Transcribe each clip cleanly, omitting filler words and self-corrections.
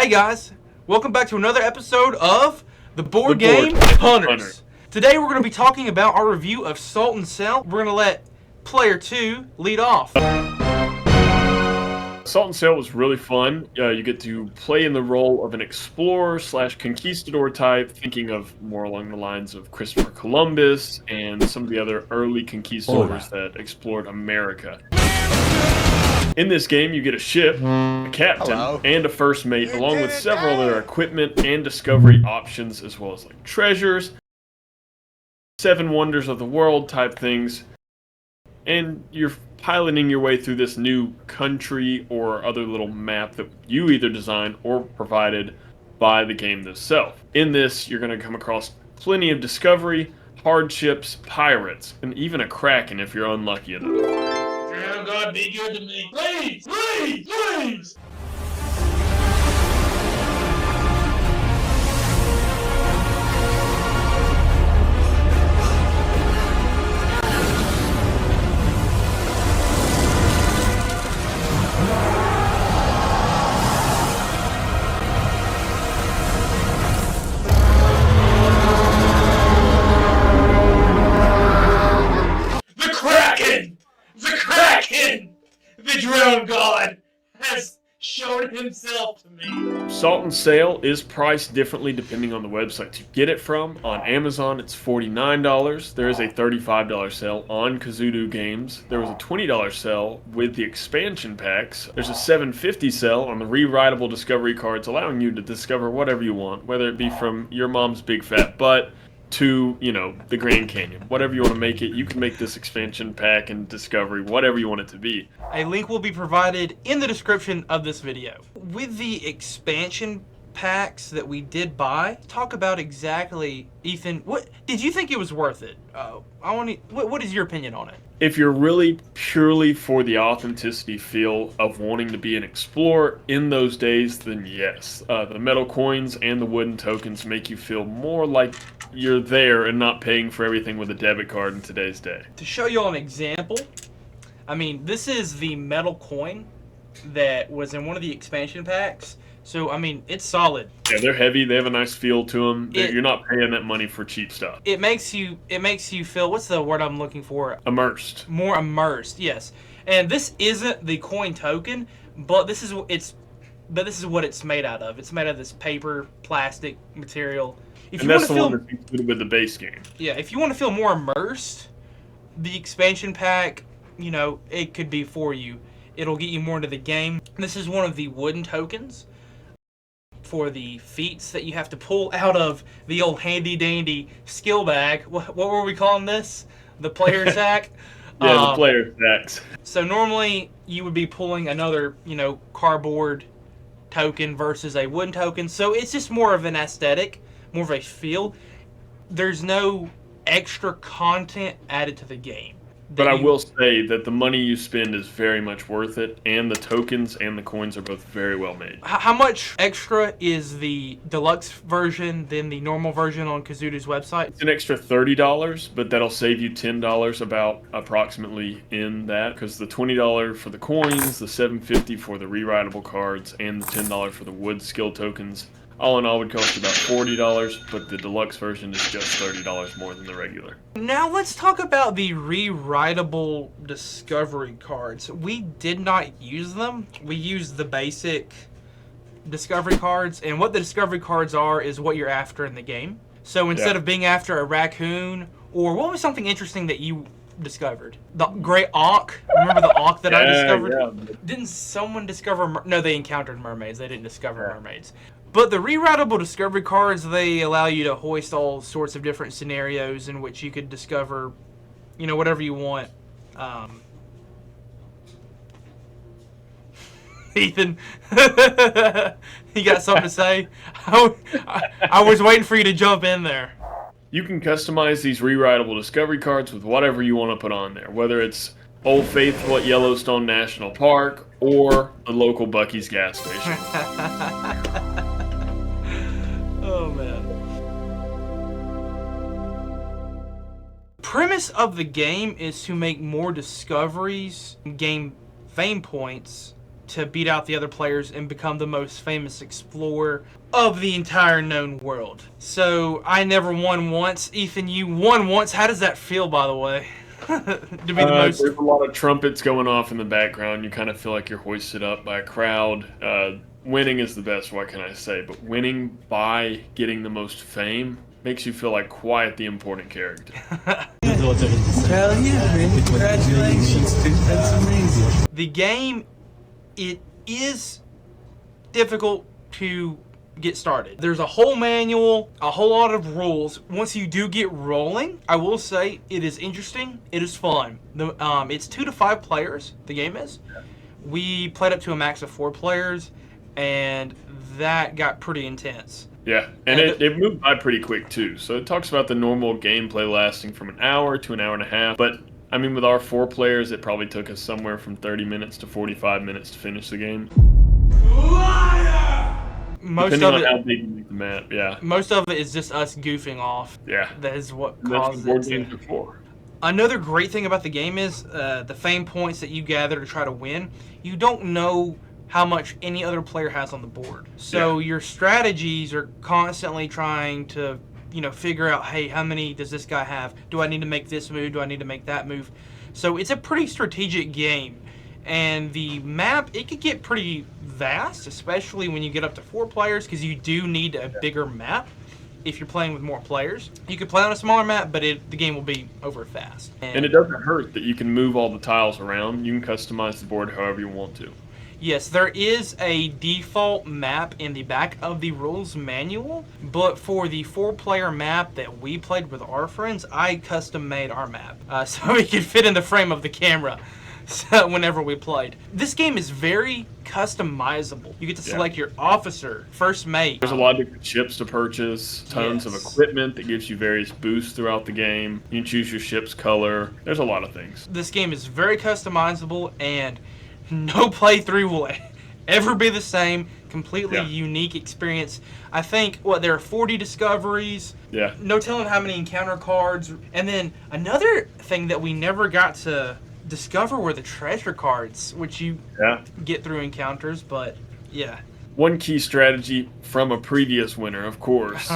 Hey guys, welcome back to another episode of the Board Game Hunters. Today we're going to be talking about our review of Salt and Sail. We're going to let player 2 lead off. Salt and Sail was really fun. You get to play in the role of an explorer / conquistador type, thinking of more along the lines of Christopher Columbus and some of the other early conquistadors that explored America. In this game, you get a ship, a captain, and a first mate, along with several other equipment and discovery options, as well as like treasures, 7 wonders of the world type things, and you're piloting your way through this new country or other little map that you either designed or provided by the game itself. In this, you're going to come across plenty of discovery, hardships, pirates, and even a kraken if you're unlucky enough. Oh God, be good to me. Please, please, please! The Kraken! The Kraken! The drone god has shown himself to me. Salt and Sail is priced differently depending on the website you get it from. On Amazon, it's $49. There is a $35 sale on Kazoodoo games. There was a $20 sale with the expansion packs. There's a $7.50 sale on the rewritable discovery cards, allowing you to discover whatever you want, whether it be from your mom's big fat butt to, the Grand Canyon. Whatever you want to make it, you can make this expansion pack and discovery, whatever you want it to be. A link will be provided in the description of this video. With the expansion packs that we did buy, talk about exactly, Ethan, what did you think it was worth it? What is your opinion on it? If you're really purely for the authenticity feel of wanting to be an explorer in those days, then yes. The metal coins and the wooden tokens make you feel more like you're there and not paying for everything with a debit card in today's day. To show you all an example, this is the metal coin that was in one of the expansion packs. So, it's solid. Yeah, they're heavy. They have a nice feel to them. You're not paying that money for cheap stuff. It makes you feel, what's the word I'm looking for? Immersed. More immersed, yes. And this isn't the coin token, but this is what it's made out of. It's made out of this paper, plastic material. And that's the one that's included with the base game. Yeah, if you want to feel more immersed, the expansion pack, it could be for you. It'll get you more into the game. This is one of the wooden tokens for the feats that you have to pull out of the old handy-dandy skill bag. What were we calling this? The player sack? Yeah, the player sacks. So normally you would be pulling another, cardboard token versus a wooden token. So it's just more of an aesthetic, more of a feel. There's no extra content added to the game. But I will say that the money you spend is very much worth it, and the tokens and the coins are both very well made. How much extra is the deluxe version than the normal version on Kazoodoo's website? It's an extra $30, but that'll save you $10 about approximately in that, because the $20 for the coins, the $7.50 for the rewritable cards, and the $10 for the wood skill tokens, all in all would cost you about $40, but the deluxe version is just $30 more than the regular. Now let's talk about the rewritable discovery cards. We did not use them. We used the basic discovery cards, and what the discovery cards are is what you're after in the game. So instead of being after a raccoon, or what was something interesting that you discovered? The great auk. Remember the auk that I discovered? Yeah. Didn't someone discover... No, they encountered mermaids. They didn't discover mermaids. But the rewritable discovery cards, they allow you to hoist all sorts of different scenarios in which you could discover, whatever you want. Ethan, you got something to say? I was waiting for you to jump in there. You can customize these rewritable discovery cards with whatever you want to put on there, whether it's Old Faithful at Yellowstone National Park or the local Buc-ee's gas station. Oh, man. Premise of the game is to make more discoveries, gain fame points to beat out the other players and become the most famous explorer of the entire known world. So I never won once. Ethan, you won once. How does that feel, by the way? To be the most. There's a lot of trumpets going off in the background. You kind of feel like you're hoisted up by a crowd. Winning is the best, what can I say? But winning by getting the most fame makes you feel like quite the important character. Hell yeah, man. Congratulations, dude. That's amazing. The game, it is difficult to get started. There's a whole manual, a whole lot of rules. Once you do get rolling, I will say it is interesting. It is fun. It's 2 to 5 players, the game is. We played up to a max of 4 players, and that got pretty intense. Yeah, and it moved by pretty quick too. So it talks about the normal gameplay lasting from an hour to an hour and a half. But I mean, with our 4 players, it probably took us somewhere from 30 minutes to 45 minutes to finish the game. Depending on how big you make the map, yeah. Most of it is just us goofing off. Yeah. That is what And that's causes what board it games to... are for. Another great thing about the game is the fame points that you gather to try to win. You don't know how much any other player has on the board. So your strategies are constantly trying to, figure out, hey, how many does this guy have? Do I need to make this move? Do I need to make that move? So it's a pretty strategic game. And the map, it could get pretty vast, especially when you get up to 4 players, because you do need a bigger map if you're playing with more players. You could play on a smaller map, but the game will be over fast. And it doesn't hurt that you can move all the tiles around. You can customize the board however you want to. Yes, there is a default map in the back of the rules manual, but for the 4-player map that we played with our friends, I custom made our map so it could fit in the frame of the camera. So whenever we played. This game is very customizable. You get to select your officer, first mate. There's a lot of different ships to purchase, tons of equipment that gives you various boosts throughout the game. You can choose your ship's color. There's a lot of things. This game is very customizable, and no playthrough will ever be the same. Completely unique experience. I think, there are 40 discoveries. Yeah. No telling how many encounter cards. And then another thing that we never got to discover were the treasure cards, which you get through encounters, but one key strategy from a previous winner, of course,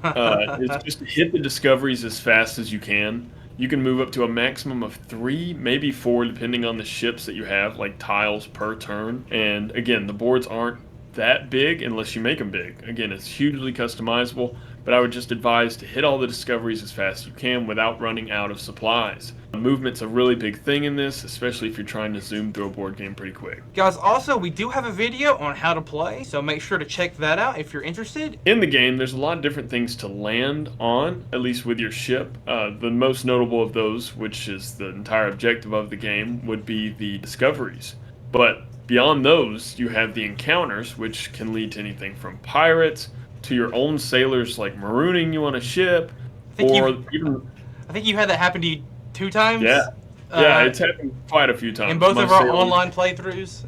is just to hit the discoveries as fast as you can. You can move up to a maximum of 3, maybe 4, depending on the ships that you have, like tiles per turn. And again, the boards aren't that big unless you make them big. Again, it's hugely customizable, but I would just advise to hit all the discoveries as fast as you can without running out of supplies. Movement's a really big thing in this, especially if you're trying to zoom through a board game pretty quick. Guys, also, we do have a video on how to play, so make sure to check that out if you're interested. In the game, there's a lot of different things to land on, at least with your ship. The most notable of those, which is the entire objective of the game, would be the discoveries. But beyond those, you have the encounters, which can lead to anything from pirates to your own sailors, like marooning you on a ship, or even... I think you had that happen to you 2 times? Yeah, it's happened quite a few times. In both of our online playthroughs?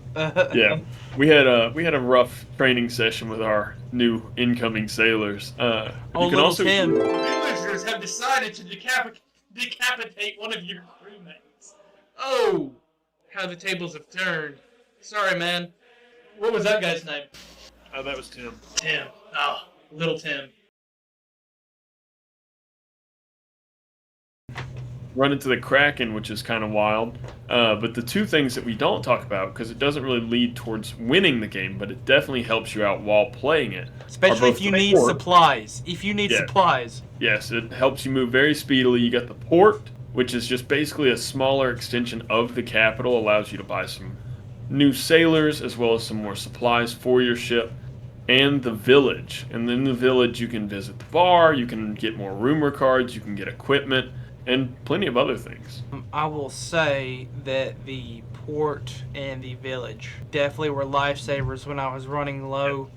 Yeah, we had a rough training session with our new incoming sailors. Tim. Villagers have decided to decapitate one of your crewmates. Oh, how the tables have turned. Sorry, man. What was that guy's name? That was Tim. Tim. Oh, little Tim. Run into the Kraken, which is kind of wild. But the 2 things that we don't talk about, because it doesn't really lead towards winning the game, but it definitely helps you out while playing it. Especially if you need supplies. Supplies. Yes, it helps you move very speedily. You got the port, which is just basically a smaller extension of the capital, allows you to buy some new sailors as well as some more supplies for your ship. And the village. And in the village, you can visit the bar, you can get more rumor cards, you can get equipment, and plenty of other things. I will say that the port and the village definitely were lifesavers when I was running low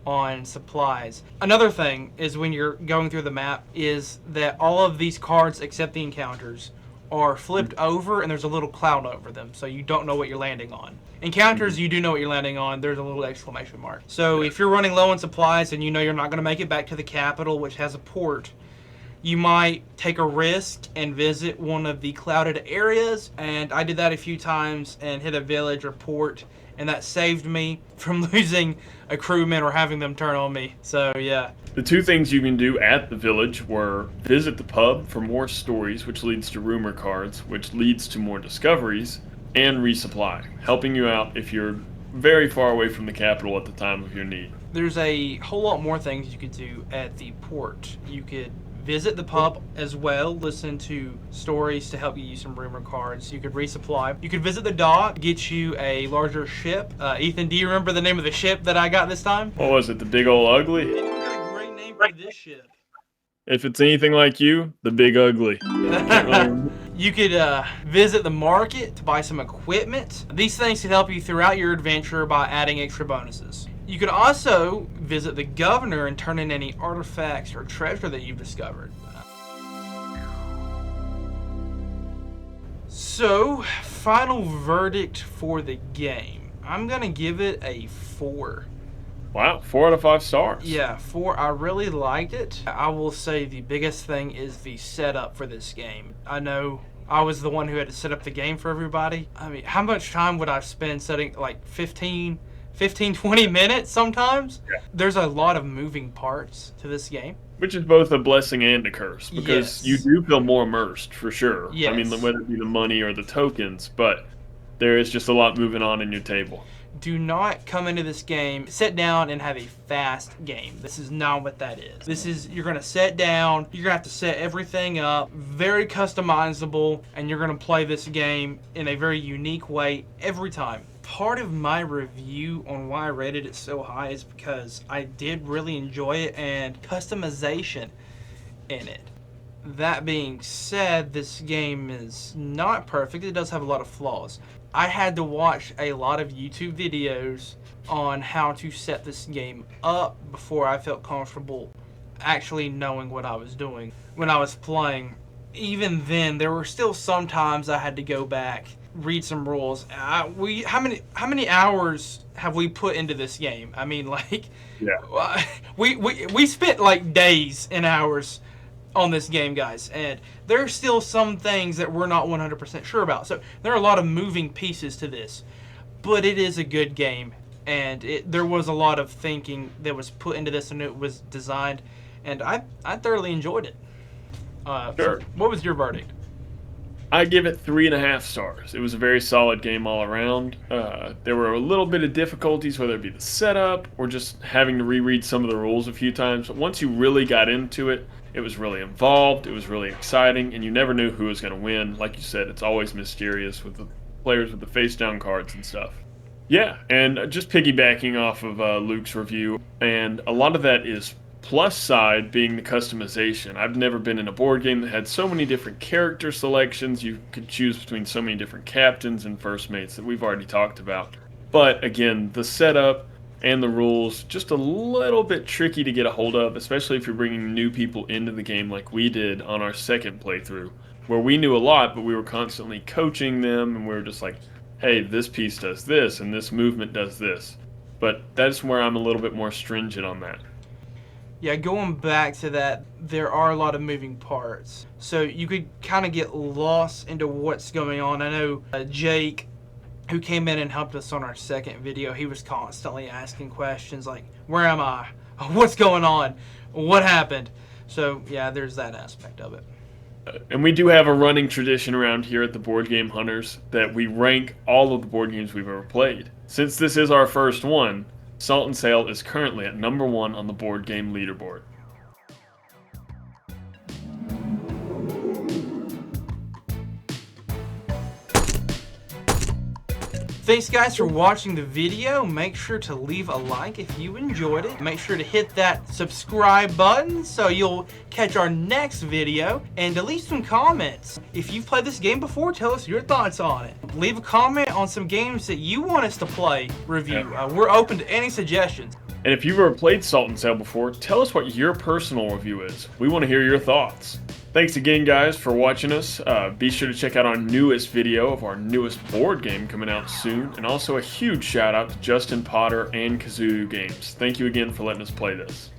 on supplies. Another thing is when you're going through the map is that all of these cards, except the encounters, are flipped over and there's a little cloud over them, so you don't know what you're landing on. Encounters, you do know what you're landing on. There's a little exclamation mark. So if you're running low on supplies and you know you're not going to make it back to the capital, which has a port, You might take a risk and visit one of the clouded areas, and I did that a few times and hit a village or port, and that saved me from losing a crewman or having them turn on me. So yeah. The two things you can do at the village were visit the pub for more stories, which leads to rumor cards, which leads to more discoveries, and resupply, helping you out if you're very far away from the capital at the time of your need. There's a whole lot more things you could do at the port. You could visit the pub as well, listen to stories to help you use some rumor cards. You could resupply. You could visit the dock, get you a larger ship. Ethan, do you remember the name of the ship that I got this time? What was it, the Big Ol' Ugly? Anyone got a great name for this ship? If it's anything like you, the Big Ugly. You could visit the market to buy some equipment. These things could help you throughout your adventure by adding extra bonuses. You could also visit the governor and turn in any artifacts or treasure that you've discovered. So, final verdict for the game. I'm gonna give it a 4. Wow, 4 out of 5 stars. Yeah, 4. I really liked it. I will say the biggest thing is the setup for this game. I know I was the one who had to set up the game for everybody. I mean, how much time would I spend setting, like 15, 20 minutes sometimes? Yeah. There's a lot of moving parts to this game. Which is both a blessing and a curse, because Yes. you do feel more immersed, for sure. Yes. I mean, whether it be the money or the tokens, but there is just a lot moving on in your table. Do not come into this game, sit down and have a fast game. This is not what that is. This is, you're gonna sit down, you're gonna have to set everything up, very customizable, and you're gonna play this game in a very unique way every time. Part of my review on why I rated it so high is because I did really enjoy it and customization in it. That being said, this game is not perfect. It does have a lot of flaws. I had to watch a lot of YouTube videos on how to set this game up before I felt comfortable actually knowing what I was doing when I was playing. Even then, there were still some times I had to go back, read some rules. How many hours have we put into this game? I mean, like, Yeah. we spent like days and hours on this game, guys, and there are still some things that we're not 100% sure about. So there are a lot of moving pieces to this, but it is a good game, and there was a lot of thinking that was put into this, and it was designed, and I thoroughly enjoyed it. Sure. So what was your verdict? I give it 3.5 stars. It was a very solid game all around. There were a little bit of difficulties, whether it be the setup or just having to reread some of the rules a few times. But once you really got into it, it was really involved, it was really exciting, and you never knew who was going to win. Like you said, it's always mysterious with the players with the face-down cards and stuff. Yeah, and just piggybacking off of Luke's review, and a lot of that is plus side being the customization. I've never been in a board game that had so many different character selections. You could choose between so many different captains and first mates that we've already talked about. But again, the setup and the rules, just a little bit tricky to get a hold of, especially if you're bringing new people into the game like we did on our second playthrough, where we knew a lot, but we were constantly coaching them, and we were just like, hey, this piece does this, and this movement does this. But that's where I'm a little bit more stringent on that. Yeah, going back to that, there are a lot of moving parts. So you could kind of get lost into what's going on. I know Jake, who came in and helped us on our second video, he was constantly asking questions like, where am I? What's going on? What happened? So yeah, there's that aspect of it. And we do have a running tradition around here at the Board Game Hunters that we rank all of the board games we've ever played. Since this is our first one, Salt and Sail is currently at number 1 on the board game leaderboard. Thanks guys for watching the video. Make sure to leave a like if you enjoyed it. Make sure to hit that subscribe button so you'll catch our next video, and to leave some comments. If you've played this game before, tell us your thoughts on it. Leave a comment on some games that you want us to play, review. We're open to any suggestions. And if you've ever played Salt and Sail before, tell us what your personal review is. We want to hear your thoughts. Thanks again, guys, for watching us. Be sure to check out our newest video of our newest board game coming out soon. And also a huge shout out to Justin Potter and Kazoodoo Games. Thank you again for letting us play this.